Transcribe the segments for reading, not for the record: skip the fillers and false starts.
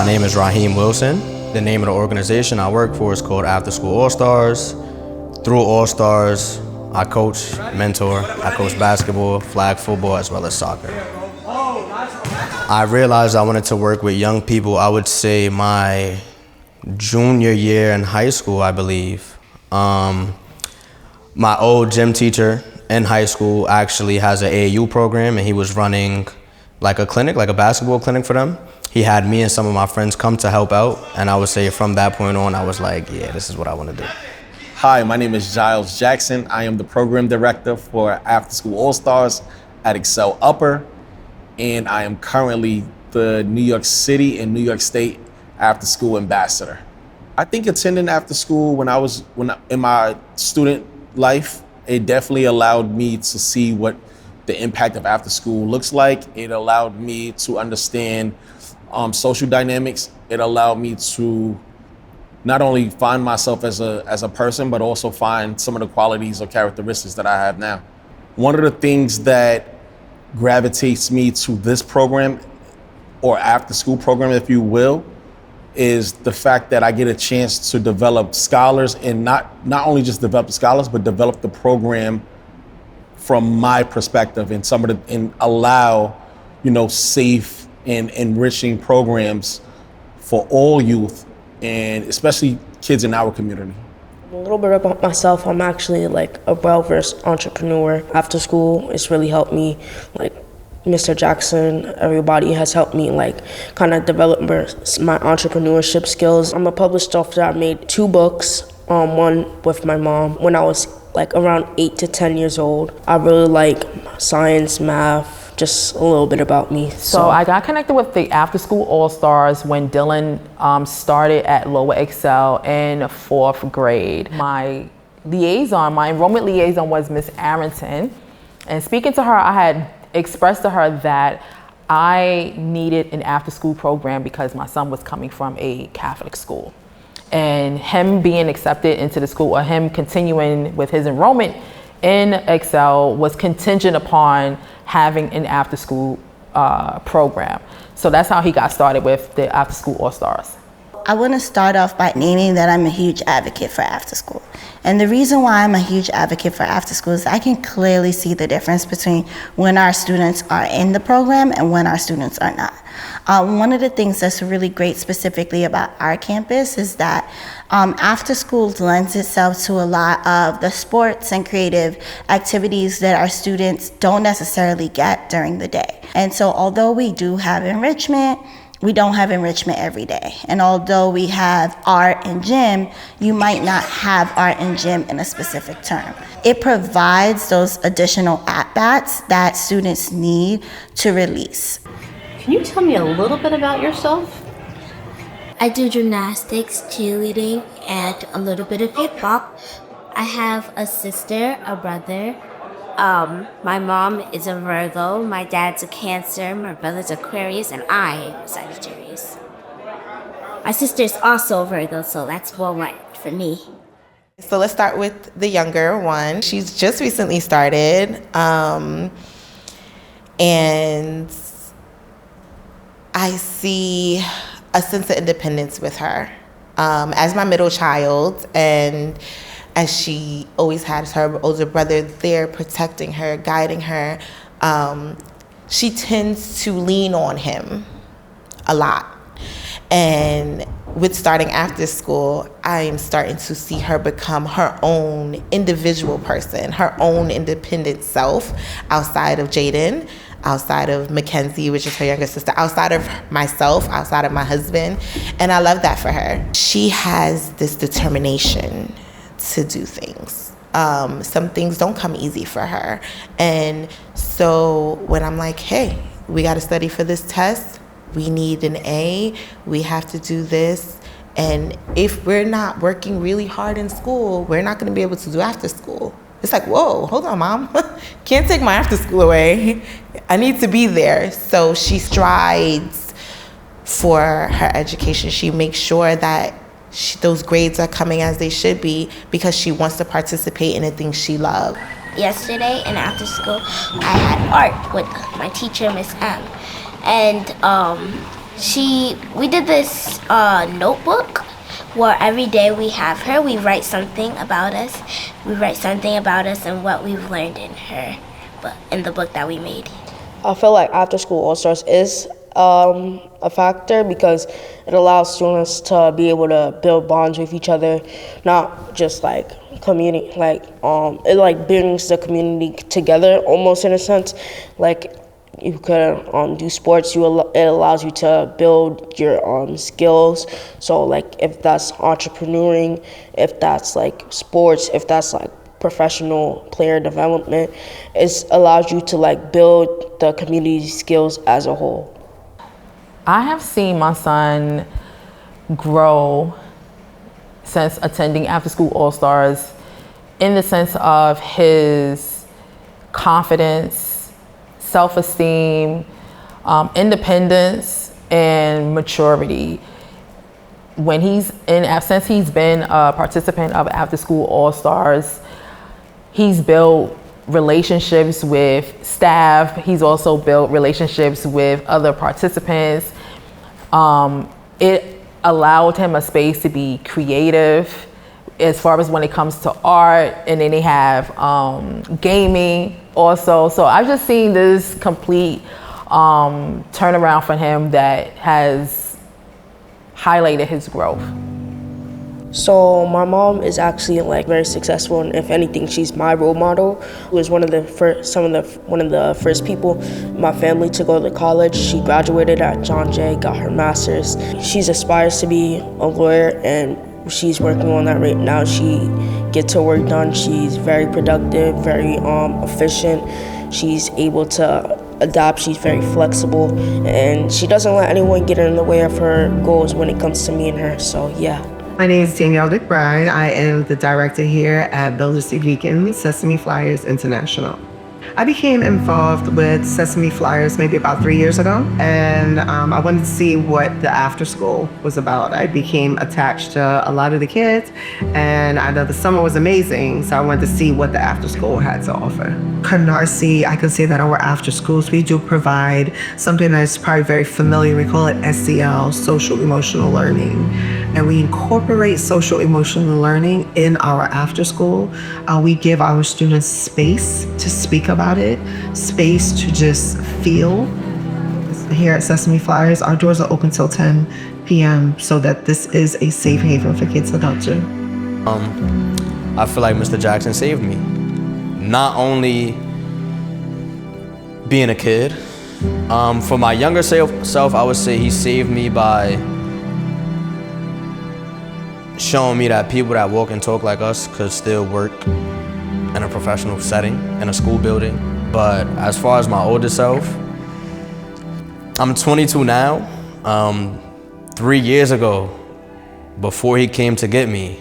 name is Raheem Wilson. The name of the organization I work for is called Afterschool All-Stars. Through All-Stars, I coach, mentor, I coach basketball, flag football, as well as soccer. I realized I wanted to work with young people, I would say my junior year in high school, I believe. My old gym teacher in high school actually has an AAU program, and he was running like a clinic, like a basketball clinic for them. He had me and some of my friends come to help out, and I would say from that point on, I was like, yeah, this is what I want to do. Hi, my name is Giles Jackson. I am the program director for Afterschool All-Stars at Excel Upper, and I am currently the New York City and New York State Afterschool Ambassador. I think attending after school when in my student life, it definitely allowed me to see what the impact of after school looks like. It allowed me to understand social dynamics. It allowed me to not only find myself as a person, but also find some of the qualities or characteristics that I have now. One of the things that gravitates me to this program, or after school program, if you will, is the fact that I get a chance to develop scholars, and not only just develop the scholars, but develop the program from my perspective, and allow, safe and enriching programs for all youth, and especially kids in our community. A little bit about myself, I'm actually like a well-versed entrepreneur. After school, it's really helped me, like Mr. Jackson, everybody has helped me kind of develop my entrepreneurship skills. I'm a published author. I made 2 books, one with my mom when I was around 8 to 10 years old. I really like science, math, just a little bit about me. So I got connected with the After School All-Stars when Dylan started at Lower Excel in 4th grade. My enrollment liaison was Miss Arrington. And speaking to her, I had expressed to her that I needed an after-school program because my son was coming from a Catholic school. And him being accepted into the school, or him continuing with his enrollment in Excel, was contingent upon having an after-school program. So that's how he got started with the After School All-Stars. I want to start off by naming that I'm a huge advocate for after school. And the reason why I'm a huge advocate for after school is I can clearly see the difference between when our students are in the program and when our students are not. One of the things that's really great specifically about our campus is that after school lends itself to a lot of the sports and creative activities that our students don't necessarily get during the day. And so although we do have enrichment, we don't have enrichment every day. And although we have art and gym, you might not have art and gym in a specific term. It provides those additional at-bats that students need to release. Can you tell me a little bit about yourself? I do gymnastics, cheerleading, and a little bit of hip hop. I have a sister, a brother. My mom is a Virgo, my dad's a Cancer, my brother's Aquarius, and I am a Sagittarius. My sister's also a Virgo, so that's well right for me. So let's start with the younger one. She's just recently started, and I see a sense of independence with her. As my middle child, and as she always has her older brother there protecting her, guiding her, she tends to lean on him a lot. And with starting after school, I am starting to see her become her own individual person, her own independent self outside of Jaden, outside of Mackenzie, which is her younger sister, outside of myself, outside of my husband. And I love that for her. She has this determination to do things. Some things don't come easy for her. And so when I'm like, hey, we got to study for this test, we need an A, we have to do this. And if we're not working really hard in school, we're not going to be able to do after school. It's like, whoa, hold on, Mom. Can't take my after school away. I need to be there. So she strides for her education. She makes sure that those grades are coming as they should be because she wants to participate in the things she loves. Yesterday in after school, I had art with my teacher, Miss M. And We did this notebook where every day we have her, we write something about us. We write something about us and what we've learned in the book that we made. I feel like After School All Stars is a factor because it allows students to be able to build bonds with each other, not just like community, it like brings the community together almost in a sense. Like you could do sports, it allows you to build your skills. So like if that's entrepreneuring, if that's like sports, if that's like professional player development, it allows you to like build the community skills as a whole. I have seen my son grow since attending After School All Stars in the sense of his confidence, self-esteem, independence, and maturity. Since he's been a participant of After School All Stars, he's built relationships with staff. He's also built relationships with other participants. It allowed him a space to be creative as far as when it comes to art, and then they have gaming also. So I've just seen this complete turnaround for him that has highlighted his growth. So my mom is actually like very successful, and if anything, she's my role model. Who was one of the first people in my family to go to college. She graduated at John Jay, got her master's. She aspires to be a lawyer, and she's working on that right now. She gets her work done. She's very productive, very efficient. She's able to adapt. She's very flexible, and she doesn't let anyone get in the way of her goals when it comes to me and her. So yeah. My name is Danielle McBride. I am the director here at Builders See Beacon, Sesame Flyers International. I became involved with Sesame Flyers maybe about 3 years ago, and I wanted to see what the after school was about. I became attached to a lot of the kids, and I know the summer was amazing, so I wanted to see what the after school had to offer. Canarsie, I can say that our after schools, we do provide something that is probably very familiar. We call it SEL, Social Emotional Learning. And we incorporate social emotional learning in our after school. We give our students space to speak about it, space to just feel. Here at Sesame Flyers, our doors are open till 10 p.m. so that this is a safe haven for kids to go to. I feel like Mr. Jackson saved me. Not only being a kid, for my younger self, I would say he saved me by showing me that people that walk and talk like us could still work in a professional setting, in a school building. But as far as my older self, I'm 22 now. 3 years ago, before he came to get me,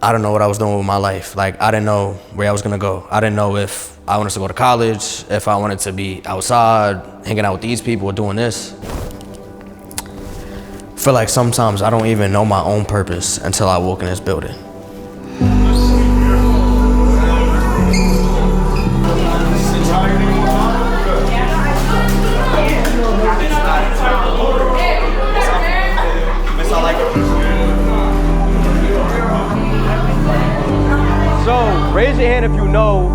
I don't know what I was doing with my life. Like, I didn't know where I was gonna go. I didn't know if I wanted to go to college, if I wanted to be outside, hanging out with these people, or doing this. I feel like sometimes I don't even know my own purpose until I walk in this building. So raise your hand if you know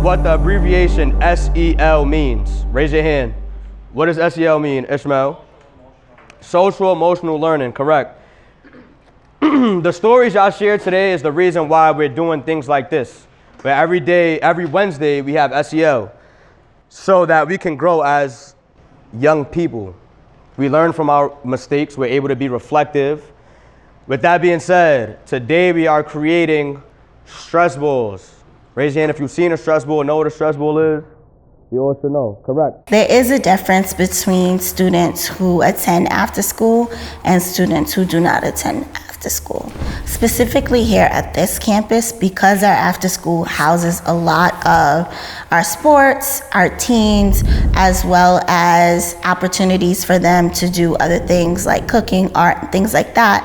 what the abbreviation SEL means. Raise your hand. What does SEL mean, Ishmael? Social emotional learning, correct. The stories y'all shared today is the reason why we're doing things like this. Where every day, every Wednesday, we have SEL so that we can grow as young people. We learn from our mistakes. We're able to be reflective. With that being said, today we are creating stress balls. Raise your hand if you've seen a stress ball, know what a stress ball is. You all should know, correct. There is a difference between students who attend after school and students who do not attend after school. Specifically here at this campus, because our after school houses a lot of our sports, our teens, as well as opportunities for them to do other things like cooking, art, and things like that.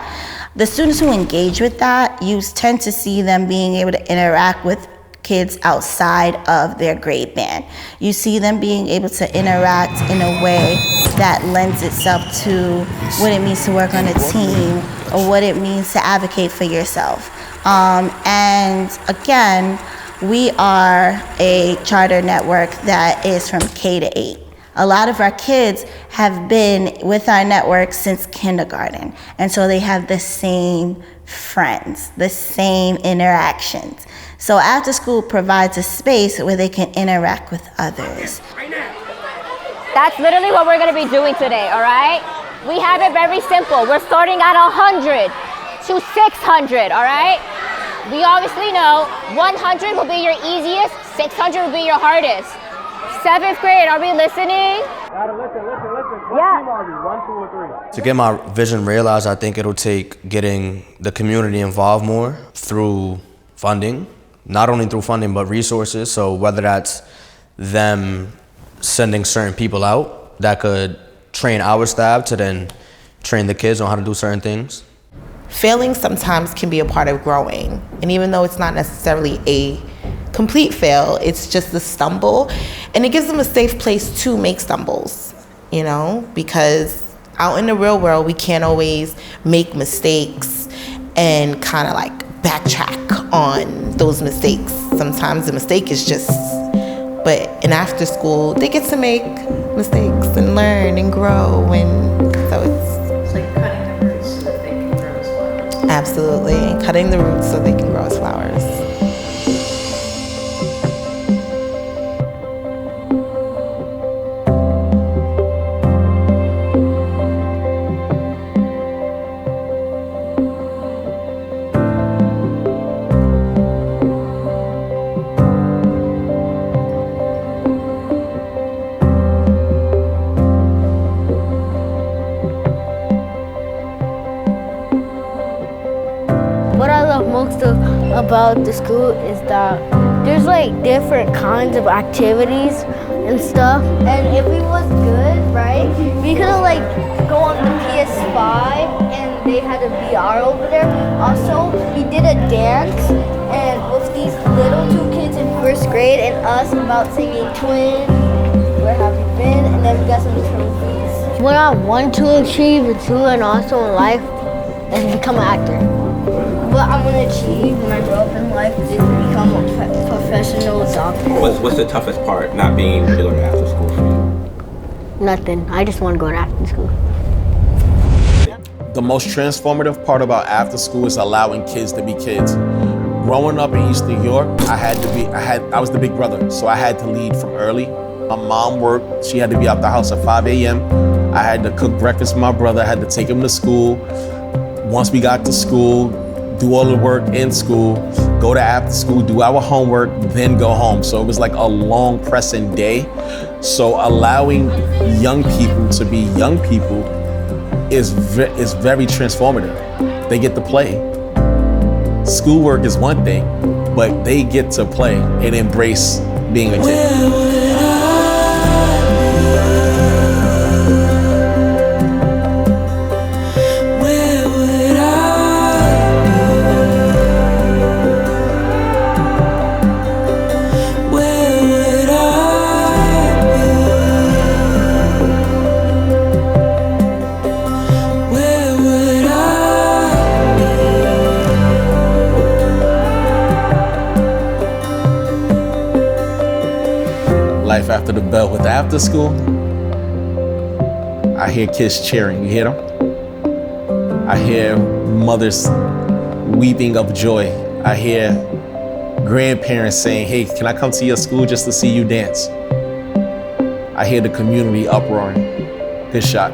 The students who engage with that, you tend to see them being able to interact with kids outside of their grade band. You see them being able to interact in a way that lends itself to what it means to work on a team or what it means to advocate for yourself. And again, we are a charter network that is from K to 8. A lot of our kids have been with our network since kindergarten, and so they have the same friends, the same interactions. So after school provides a space where they can interact with others. That's literally what we're going to be doing today, all right? We have it very simple. We're starting at 100 to 600, all right? We obviously know 100 will be your easiest, 600 will be your hardest. 7th grade, are we listening? Gotta listen. What Yeah. team are we? 1, 2, or 3? To get my vision realized, I think it'll take getting the community involved more through funding, not only through funding, but resources. So whether that's them sending certain people out that could train our staff to then train the kids on how to do certain things. Failing sometimes can be a part of growing. And even though it's not necessarily a complete fail, it's just a stumble. And it gives them a safe place to make stumbles, you know, because out in the real world, we can't always make mistakes and kind of like backtrack on those mistakes. Sometimes the mistake is just, but in after school, they get to make mistakes and learn and grow. And so It's like cutting the roots so that they can grow as flowers. absolutely cutting the roots so they can grow as flowers. What I love most about the school is that there's like different kinds of activities and stuff. And if it was good, right, we could like go on the PS5 and they had a VR over there. Also, we did a dance and with these little 2 kids in 1st grade and us about singing Twin, Where Have You Been, and then we got some trophies. What I want to achieve too and also in life is become an actor. What I'm gonna achieve when I grow up in life is become a professional doctor. What's the toughest part, not being able to go to after school for you? Nothing. I just want to go to after school. The most transformative part about after school is allowing kids to be kids. Growing up in East New York, I was the big brother, so I had to lead from early. My mom worked, she had to be out the house at 5 a.m. I had to cook breakfast for my brother, I had to take him to school. Once we got to school, do all the work in school, go to after school, do our homework, then go home. So it was like a long pressing day. So allowing young people to be young people is very transformative. They get to play. Schoolwork is one thing, but they get to play and embrace being a kid. Life after the bell with after school. I hear kids cheering, you hear them? I hear mothers weeping of joy. I hear grandparents saying, hey, can I come to your school just to see you dance? I hear the community uproaring. Good shot.